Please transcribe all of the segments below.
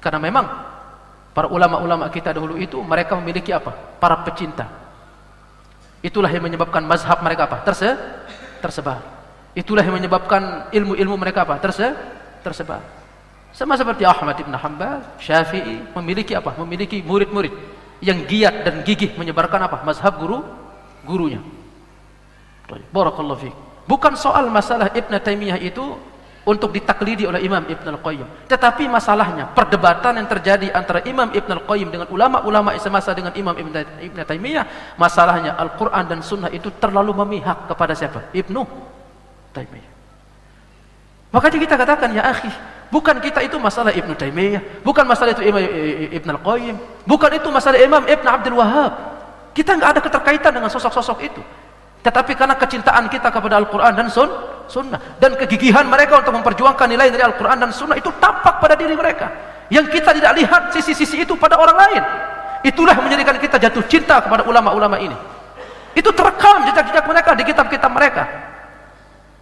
Karena memang para ulama-ulama kita dahulu itu mereka memiliki apa? Para pecinta. Itulah yang menyebabkan mazhab mereka apa? Tersebar. Itulah yang menyebabkan ilmu-ilmu mereka apa? Tersebar. Sama seperti Ahmad ibn Hanbal, Syafi'i memiliki apa? Memiliki murid-murid yang giat dan gigih menyebarkan apa? Mazhab gurunya. Barakallahu fiik. Bukan soal masalah Ibn Taimiyah itu untuk ditaklidi oleh Imam Ibn Al-Qayyim, tetapi masalahnya perdebatan yang terjadi antara Imam Ibn Al-Qayyim dengan ulama-ulama semasa dengan Imam Ibn Taimiyah, masalahnya Al-Quran dan Sunnah itu terlalu memihak kepada siapa? Ibn Taimiyah. Makanya kita katakan, ya akhi, bukan kita itu masalah Ibn Taimiyah, bukan masalah itu Imam Ibn Al-Qayyim, bukan itu masalah Imam Ibn Abdul Wahhab. Kita nggak ada keterkaitan dengan sosok-sosok itu, tetapi karena kecintaan kita kepada Al-Quran dan Sunnah dan kegigihan mereka untuk memperjuangkan nilai dari Al-Quran dan Sunnah itu tampak pada diri mereka, yang kita tidak lihat sisi-sisi itu pada orang lain. Itulah yang menjadikan kita jatuh cinta kepada ulama-ulama ini. Itu terekam jejak-jejak mereka di kitab-kitab mereka.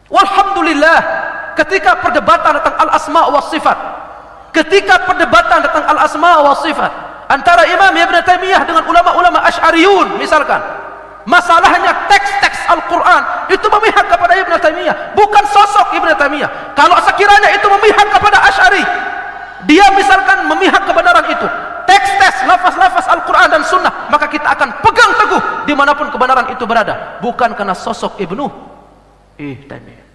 Walhamdulillah, ketika perdebatan tentang al-asma wa sifat, antara Imam Ibn Taimiyah dengan ulama-ulama Asy'ariyun misalkan, masalahnya teks-teks Al-Quran itu memihak kepada Ibn Taimiyah, bukan sosok Ibn Taimiyah. Kalau sekiranya itu memihak kepada Asy'ari, dia misalkan memihak kebenaran itu, teks-teks, lafaz-lafaz Al-Quran dan Sunnah, maka kita akan pegang teguh dimanapun kebenaran itu berada, bukan karena sosok Ibnu Taimiyah.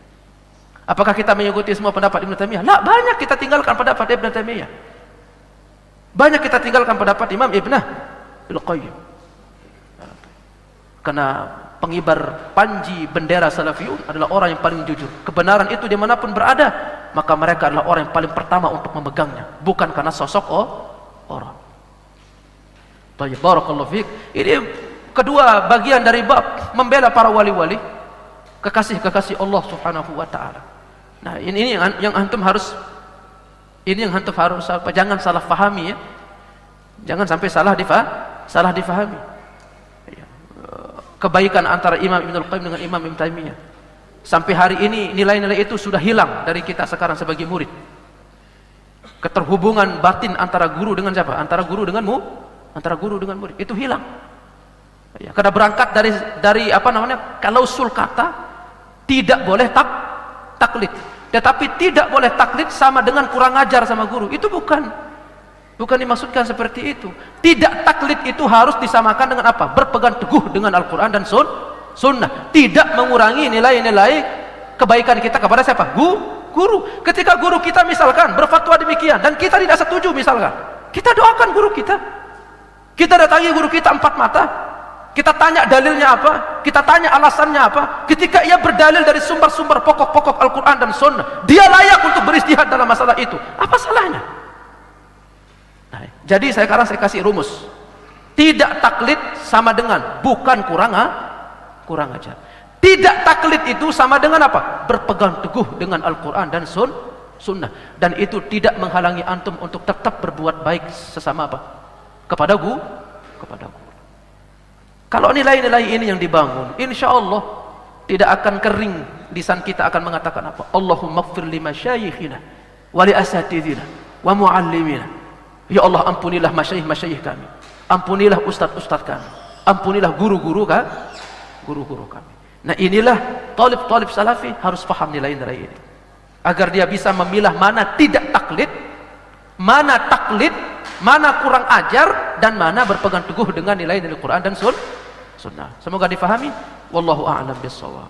Apakah kita mengikuti semua pendapat Ibn Taimiyah? Lah, banyak kita tinggalkan pendapat Ibn Taimiyah, banyak kita tinggalkan pendapat Imam Ibn Al-Qayyim. Karena pengibar panji bendera Salafiyun adalah orang yang paling jujur. Kebenaran itu dimanapun berada, maka mereka adalah orang yang paling pertama untuk memegangnya, bukan karena sosok orang. Baik, barakallahu fiik. Ini kedua bagian dari bab membela para wali-wali, kekasih-kekasih Allah Subhanahu wa taala. Nah, ini yang antum harus jangan salah fahami ya. Jangan sampai salah difahami. Kebaikan antara Imam Ibn Al-Qayyim dengan Imam Ibn Taimiyah, sampai hari ini nilai-nilai itu sudah hilang dari kita sekarang sebagai murid. Keterhubungan batin antara guru dengan siapa? Antara guru dengan murid itu hilang. Ya, karena berangkat dari apa namanya? Klausul kata tidak boleh taklid. Tetapi tidak boleh taklid sama dengan kurang ajar sama guru. Itu bukan dimaksudkan seperti itu. Tidak taklid itu harus disamakan dengan apa? Berpegang teguh dengan Al-Quran dan Sunnah. Tidak mengurangi nilai-nilai kebaikan kita kepada siapa? Guru. Ketika guru kita misalkan berfatwa demikian dan kita tidak setuju misalkan, kita doakan guru kita. Kita datangi guru kita empat mata. Kita tanya dalilnya apa? Kita tanya alasannya apa? Ketika ia berdalil dari sumber-sumber pokok-pokok Al-Quran dan Sunnah, dia layak untuk beristihad dalam masalah itu. Apa salahnya? Nah, jadi saya kasih rumus. Tidak taklid sama dengan bukan kurang ajar. Tidak taklid itu sama dengan apa? Berpegang teguh dengan Al-Quran dan Sunnah. Dan itu tidak menghalangi antum untuk tetap berbuat baik sesama apa? Kepada guru. Kalau nilai-nilai ini yang dibangun, insya Allah tidak akan kering lisan kita akan mengatakan apa? Allahumma ighfir li masyayikhina wa li asatidina wa muallimina. Ya Allah, ampunilah masyayikh kami, ampunilah ustaz-ustaz kami, ampunilah guru-guru kami. Nah, inilah talib salafi harus paham nilai-nilai ini, agar dia bisa memilah mana tidak taklid, mana taklid, mana kurang ajar, dan mana berpegang teguh dengan nilai-nilai Quran dan Sunnah. Semoga difahami. Wallahu a'lam bishawab.